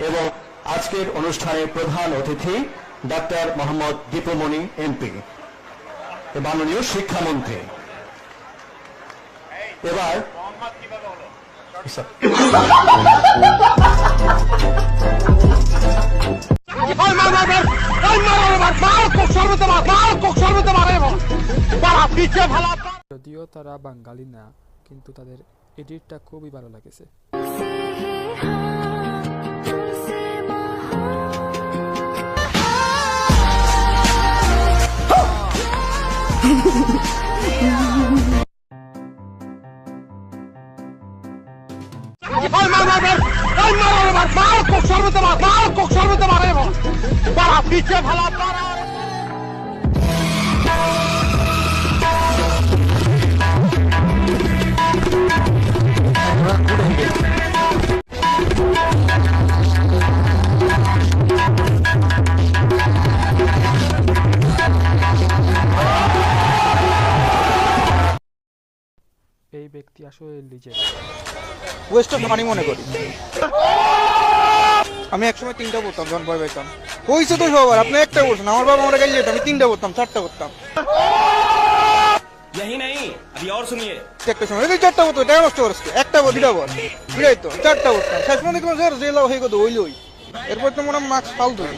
এবং আজকের অনুষ্ঠানের প্রধান অতিথি ডাক্তার মোহাম্মদ দীপুমণি এমপি, মাননীয় শিক্ষামন্ত্রী। এবার যদিও তারা বাঙালি না, কিন্তু তাদের এডিটটা খুবই ভালো লাগেছে। এই ব্যক্তি আসলে লিজেন্ড। ওয়েস্ট অফ মানি মনে করি। আমি একসময় 3টা পড়তাম যখন ভয় পেতাম। হয়েছে তো সবার, আপনি একটা পড়ছেন, আমার বাবা আমরা গেলে যেতাম, আমি 3টা পড়তাম, 4টা পড়তাম। यही नहीं, अभी और सुनिए। একটা সময় 4টা পড়তো, টাইম নষ্ট করছে, একটা পর 2টা পর, বুঝাই তো 4টা পড়তাম। শেষ পর্যন্ত দেখলাম যে জেলা হয়ে গেল ওইলই। এরপর তো মনে মার্কস ফাল ধরি।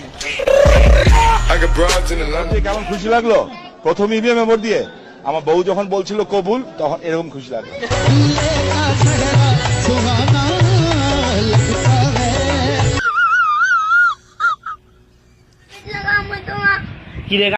কেমন খুশি লাগলো প্রথম ইভিএম ভোট দিয়ে? আমার বউ যখন বলছিল কবুল, তখন এরকম খুশি লাগলো। लगा मैं तो